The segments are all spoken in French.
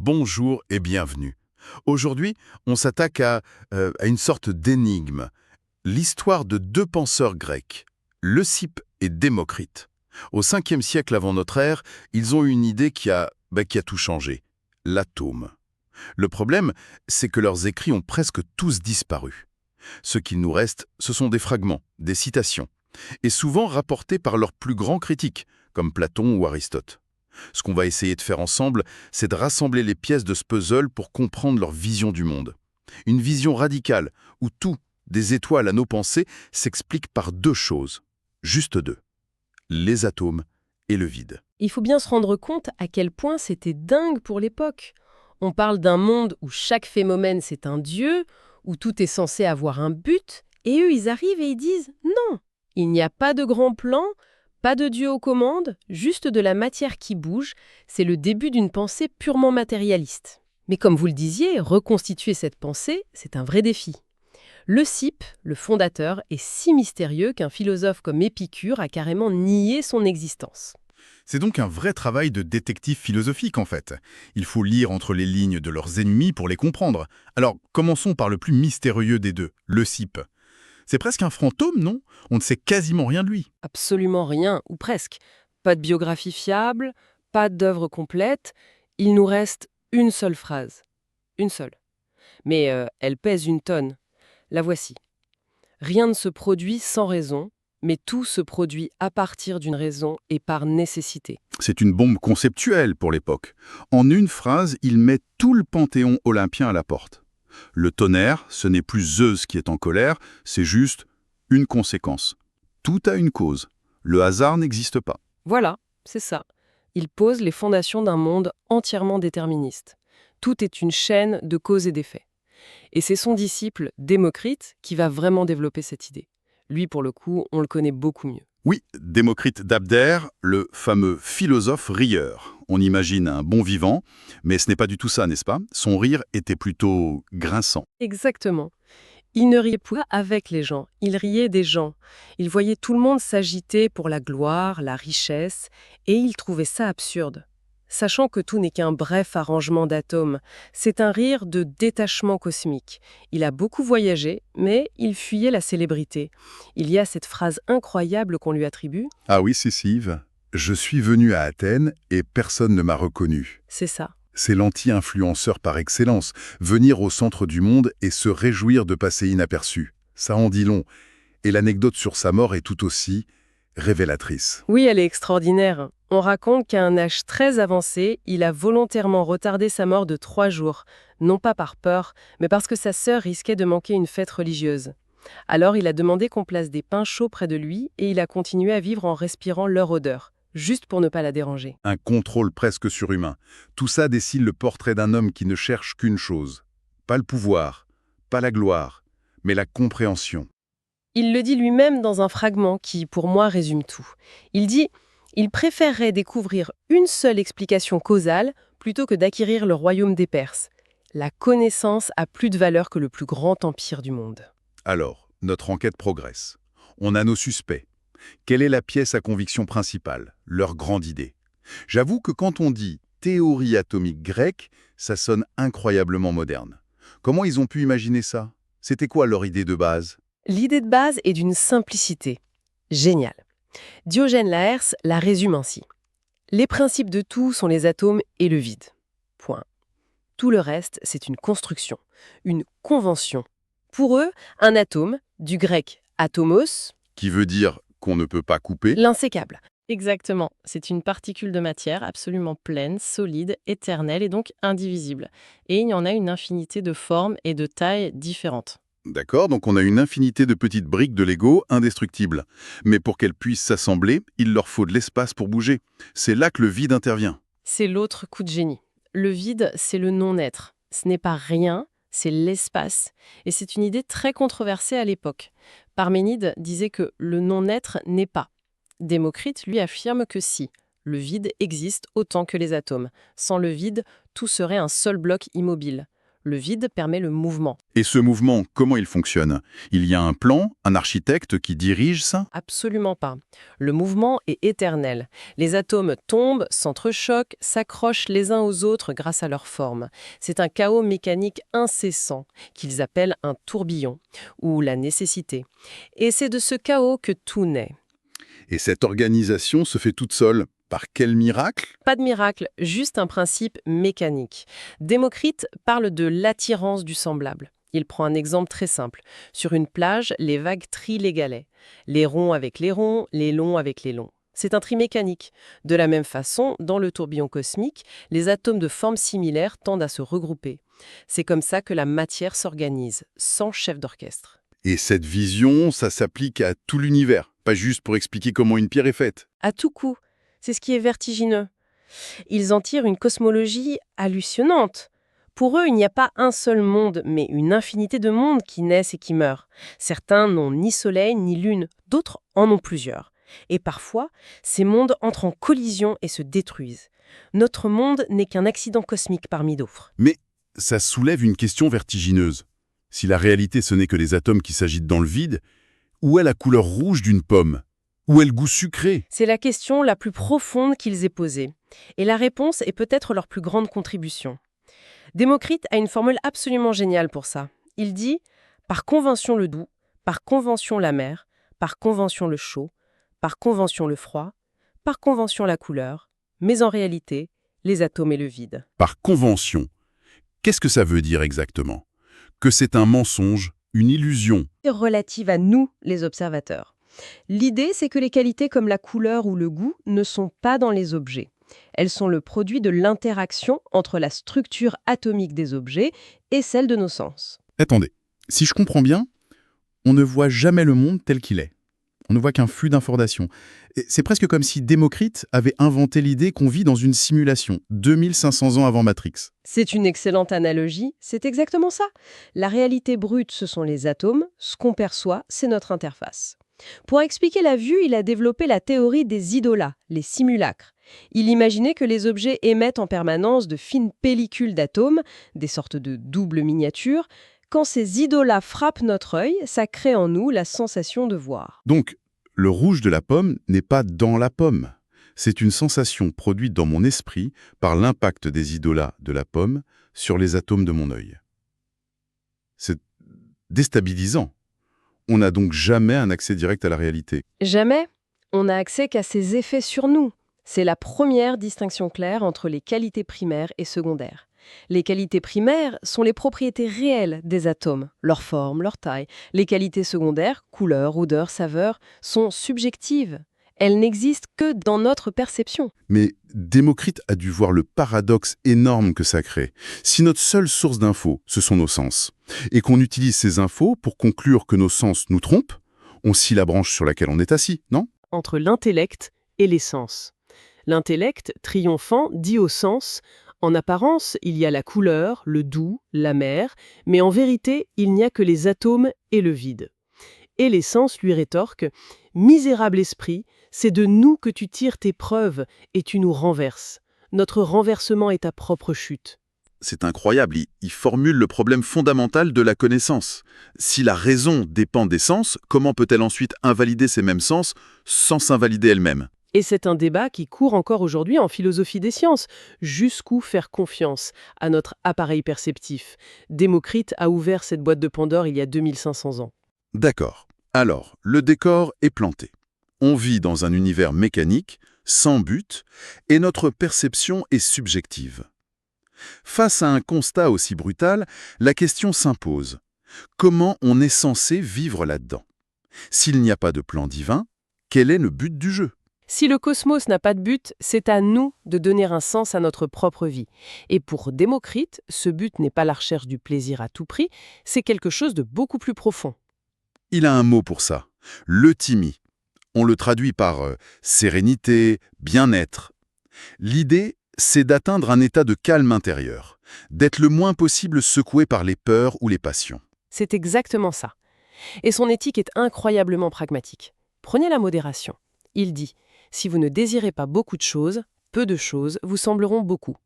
Bonjour et bienvenue. Aujourd'hui, on s'attaque à une sorte d'énigme. L'histoire de deux penseurs grecs, Leucippe et Démocrite. Au 5e siècle avant notre ère, ils ont eu une idée qui a tout changé, l'atome. Le problème, c'est que leurs écrits ont presque tous disparu. Ce qu'il nous reste, ce sont des fragments, des citations, et souvent rapportés par leurs plus grands critiques, comme Platon ou Aristote. Ce qu'on va essayer de faire ensemble, c'est de rassembler les pièces de ce puzzle pour comprendre leur vision du monde. Une vision radicale, où tout, des étoiles à nos pensées, s'explique par deux choses. Juste deux. Les atomes et le vide. Il faut bien se rendre compte à quel point c'était dingue pour l'époque. On parle d'un monde où chaque phénomène c'est un dieu, où tout est censé avoir un but, et eux ils arrivent et ils disent non, il n'y a pas de grand plan, pas de dieu aux commandes, juste de la matière qui bouge, c'est le début d'une pensée purement matérialiste. Mais comme vous le disiez, reconstituer cette pensée, c'est un vrai défi. Leucippe, le fondateur, est si mystérieux qu'un philosophe comme Épicure a carrément nié son existence. C'est donc un vrai travail de détective philosophique en fait. Il faut lire entre les lignes de leurs ennemis pour les comprendre. Alors, commençons par le plus mystérieux des deux, Leucippe. C'est presque un fantôme, non? On ne sait quasiment rien de lui. Absolument rien, ou presque. Pas de biographie fiable, pas d'œuvre complète. Il nous reste une seule phrase. Une seule. Mais elle pèse une tonne. La voici. Rien ne se produit sans raison, mais tout se produit à partir d'une raison et par nécessité. C'est une bombe conceptuelle pour l'époque. En une phrase, il met tout le panthéon olympien à la porte. Le tonnerre, ce n'est plus Zeus qui est en colère, c'est juste une conséquence. Tout a une cause. Le hasard n'existe pas. Voilà, c'est ça. Il pose les fondations d'un monde entièrement déterministe. Tout est une chaîne de causes et d'effets. Et c'est son disciple, Démocrite, qui va vraiment développer cette idée. Lui, pour le coup, on le connaît beaucoup mieux. Oui, Démocrite d'Abdère, le fameux philosophe rieur. On imagine un bon vivant, mais ce n'est pas du tout ça, n'est-ce pas? Son rire était plutôt grinçant. Exactement. Il ne riait pas avec les gens, il riait des gens. Il voyait tout le monde s'agiter pour la gloire, la richesse, et il trouvait ça absurde. Sachant que tout n'est qu'un bref arrangement d'atomes, c'est un rire de détachement cosmique. Il a beaucoup voyagé, mais il fuyait la célébrité. Il y a cette phrase incroyable qu'on lui attribue. Ah oui, Sisyphe, je suis venu à Athènes et personne ne m'a reconnu. C'est ça. C'est l'anti-influenceur par excellence, venir au centre du monde et se réjouir de passer inaperçu. Ça en dit long. Et l'anecdote sur sa mort est tout aussi révélatrice. Oui, elle est extraordinaire. On raconte qu'à un âge très avancé, il a volontairement retardé sa mort de 3 jours, non pas par peur, mais parce que sa sœur risquait de manquer une fête religieuse. Alors il a demandé qu'on place des pains chauds près de lui et il a continué à vivre en respirant leur odeur, juste pour ne pas la déranger. Un contrôle presque surhumain. Tout ça dessine le portrait d'un homme qui ne cherche qu'une chose. Pas le pouvoir, pas la gloire, mais la compréhension. Il le dit lui-même dans un fragment qui, pour moi, résume tout. Il dit « Il préférerait découvrir une seule explication causale plutôt que d'acquérir le royaume des Perses. La connaissance a plus de valeur que le plus grand empire du monde. » Alors, notre enquête progresse. On a nos suspects. Quelle est la pièce à conviction principale, leur grande idée? J'avoue que quand on dit théorie atomique grecque, ça sonne incroyablement moderne. Comment ils ont pu imaginer ça? C'était quoi leur idée de base? L'idée de base est d'une simplicité. Géniale. Diogène Laërce la résume ainsi. Les principes de tout sont les atomes et le vide. Point. Tout le reste, c'est une construction, une convention. Pour eux, un atome, du grec atomos, Qui veut dire qu'on ne peut pas couper? l'insécable. Exactement. C'est une particule de matière absolument pleine, solide, éternelle et donc indivisible. Et il y en a une infinité de formes et de tailles différentes. D'accord, donc on a une infinité de petites briques de Lego indestructibles. Mais pour qu'elles puissent s'assembler, il leur faut de l'espace pour bouger. C'est là que le vide intervient. C'est l'autre coup de génie. Le vide, c'est le non-être. Ce n'est pas rien, c'est l'espace. Et c'est une idée très controversée à l'époque. Parménide disait que le non-être n'est pas. Démocrite, lui, affirme que si. Le vide existe autant que les atomes. Sans le vide, tout serait un seul bloc immobile. Le vide permet le mouvement. Et ce mouvement, comment il fonctionne? Il y a un plan, un architecte qui dirige ça? Absolument pas. Le mouvement est éternel. Les atomes tombent, s'entrechoquent, s'accrochent les uns aux autres grâce à leur forme. C'est un chaos mécanique incessant, qu'ils appellent un tourbillon, ou la nécessité. Et c'est de ce chaos que tout naît. Et cette organisation se fait toute seule. Par quel miracle? Pas de miracle, juste un principe mécanique. Démocrite parle de l'attirance du semblable. Il prend un exemple très simple. Sur une plage, les vagues trient les galets. Les ronds avec les ronds, les longs avec les longs. C'est un tri mécanique. De la même façon, dans le tourbillon cosmique, les atomes de forme similaire tendent à se regrouper. C'est comme ça que la matière s'organise, sans chef d'orchestre. Et cette vision, ça s'applique à tout l'univers, pas juste pour expliquer comment une pierre est faite. À tout coup. C'est ce qui est vertigineux. Ils en tirent une cosmologie hallucinante. Pour eux, il n'y a pas un seul monde, mais une infinité de mondes qui naissent et qui meurent. Certains n'ont ni soleil ni lune, d'autres en ont plusieurs. Et parfois, ces mondes entrent en collision et se détruisent. Notre monde n'est qu'un accident cosmique parmi d'autres. Mais ça soulève une question vertigineuse. Si la réalité ce n'est que les atomes qui s'agitent dans le vide, où est la couleur rouge d'une pomme? Où est le goût sucré? C'est la question la plus profonde qu'ils aient posée. Et la réponse est peut-être leur plus grande contribution. Démocrite a une formule absolument géniale pour ça. Il dit « par convention le doux, par convention l'amer, par convention le chaud, par convention le froid, par convention la couleur, mais en réalité, les atomes et le vide. » Par convention. Qu'est-ce que ça veut dire exactement? Que c'est un mensonge, une illusion? Relative à nous, les observateurs. L'idée, c'est que les qualités comme la couleur ou le goût ne sont pas dans les objets. Elles sont le produit de l'interaction entre la structure atomique des objets et celle de nos sens. Attendez, si je comprends bien, on ne voit jamais le monde tel qu'il est. On ne voit qu'un flux d'informations. Et c'est presque comme si Démocrite avait inventé l'idée qu'on vit dans une simulation, 2500 ans avant Matrix. C'est une excellente analogie, c'est exactement ça. La réalité brute, ce sont les atomes, ce qu'on perçoit, c'est notre interface. Pour expliquer la vue, il a développé la théorie des idolats, les simulacres. Il imaginait que les objets émettent en permanence de fines pellicules d'atomes, des sortes de doubles miniatures. Quand ces idolats frappent notre œil, ça crée en nous la sensation de voir. Donc, le rouge de la pomme n'est pas dans la pomme. C'est une sensation produite dans mon esprit par l'impact des idolats de la pomme sur les atomes de mon œil. C'est déstabilisant. On n'a donc jamais un accès direct à la réalité. Jamais. On n'a accès qu'à ses effets sur nous. C'est la première distinction claire entre les qualités primaires et secondaires. Les qualités primaires sont les propriétés réelles des atomes, leur forme, leur taille. Les qualités secondaires, couleur, odeur, saveur, sont subjectives. Elles n'existent que dans notre perception. Mais Démocrite a dû voir le paradoxe énorme que ça crée. Si notre seule source d'infos, ce sont nos sens, et qu'on utilise ces infos pour conclure que nos sens nous trompent, on scie la branche sur laquelle on est assis, non? Entre l'intellect et les sens. L'intellect, triomphant, dit aux sens « En apparence, il y a la couleur, le doux, l'amer, mais en vérité, il n'y a que les atomes et le vide. » Et les sens lui rétorquent « Misérable esprit, c'est de nous que tu tires tes preuves et tu nous renverses. Notre renversement est ta propre chute. » C'est incroyable, il formule le problème fondamental de la connaissance. Si la raison dépend des sens, comment peut-elle ensuite invalider ces mêmes sens sans s'invalider elle-même? Et c'est un débat qui court encore aujourd'hui en philosophie des sciences. Jusqu'où faire confiance à notre appareil perceptif? Démocrite a ouvert cette boîte de Pandore il y a 2500 ans. D'accord. Alors, le décor est planté. On vit dans un univers mécanique, sans but, et notre perception est subjective. Face à un constat aussi brutal, la question s'impose. Comment on est censé vivre là-dedans? S'il n'y a pas de plan divin, quel est le but du jeu? Si le cosmos n'a pas de but, c'est à nous de donner un sens à notre propre vie. Et pour Démocrite, ce but n'est pas la recherche du plaisir à tout prix, c'est quelque chose de beaucoup plus profond. Il a un mot pour ça, l'euthymie. On le traduit par sérénité, bien-être. L'idée, c'est d'atteindre un état de calme intérieur, d'être le moins possible secoué par les peurs ou les passions. C'est exactement ça. Et son éthique est incroyablement pragmatique. Prenez la modération. Il dit « Si vous ne désirez pas beaucoup de choses, peu de choses vous sembleront beaucoup ».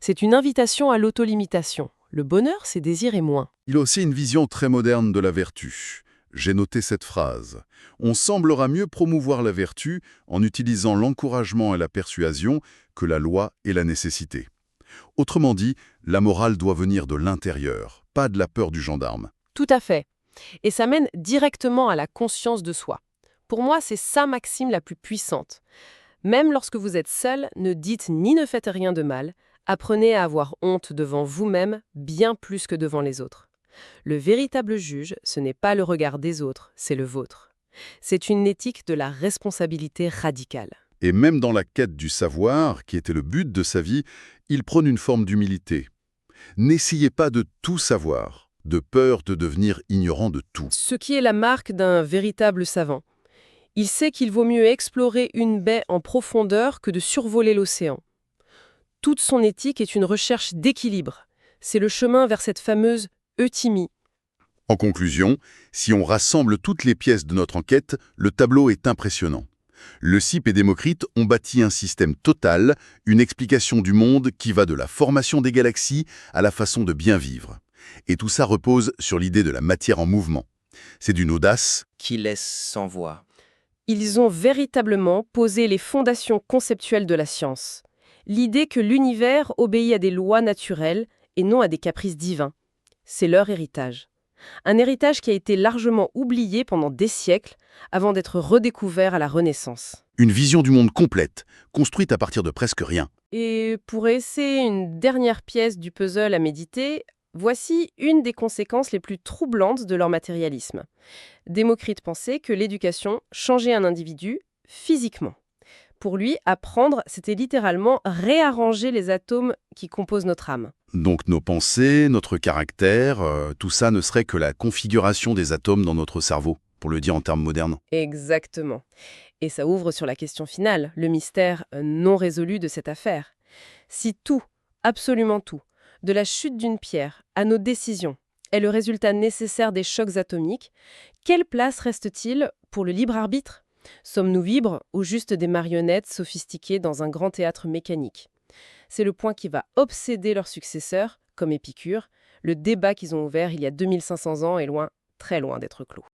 C'est une invitation à l'autolimitation, Le bonheur, c'est désirer moins. Il a aussi une vision très moderne de la vertu. J'ai noté cette phrase. On semblera mieux promouvoir la vertu en utilisant l'encouragement et la persuasion que la loi et la nécessité. Autrement dit, la morale doit venir de l'intérieur, pas de la peur du gendarme. Tout à fait. Et ça mène directement à la conscience de soi. Pour moi, c'est sa maxime la plus puissante. Même lorsque vous êtes seul, ne dites ni ne faites rien de mal. Apprenez à avoir honte devant vous-même bien plus que devant les autres. Le véritable juge, ce n'est pas le regard des autres, c'est le vôtre. C'est une éthique de la responsabilité radicale. Et même dans la quête du savoir, qui était le but de sa vie, il prône une forme d'humilité. N'essayez pas de tout savoir, de peur de devenir ignorant de tout. Ce qui est la marque d'un véritable savant. Il sait qu'il vaut mieux explorer une baie en profondeur que de survoler l'océan. Toute son éthique est une recherche d'équilibre. C'est le chemin vers cette fameuse euthymie. En conclusion, si on rassemble toutes les pièces de notre enquête, le tableau est impressionnant. Leucippe et Démocrite ont bâti un système total, une explication du monde qui va de la formation des galaxies à la façon de bien vivre. Et tout ça repose sur l'idée de la matière en mouvement. C'est d'une audace qui laisse sans voix. Ils ont véritablement posé les fondations conceptuelles de la science. L'idée que l'univers obéit à des lois naturelles et non à des caprices divins. C'est leur héritage. Un héritage qui a été largement oublié pendant des siècles avant d'être redécouvert à la Renaissance. une vision du monde complète, construite à partir de presque rien. Et pour essayer une dernière pièce du puzzle à méditer, voici une des conséquences les plus troublantes de leur matérialisme. Démocrite pensait que l'éducation changeait un individu physiquement. Pour lui, apprendre, c'était littéralement réarranger les atomes qui composent notre âme. Donc nos pensées, notre caractère, tout ça ne serait que la configuration des atomes dans notre cerveau, pour le dire en termes modernes. Exactement. Et ça ouvre sur la question finale, le mystère non résolu de cette affaire. Si tout, absolument tout, de la chute d'une pierre à nos décisions, est le résultat nécessaire des chocs atomiques, quelle place reste-t-il pour le libre arbitre ? Sommes-nous libres ou juste des marionnettes sophistiquées dans un grand théâtre mécanique ? C'est le point qui va obséder leurs successeurs, comme Épicure. Le débat qu'ils ont ouvert il y a 2500 ans est loin, très loin d'être clos.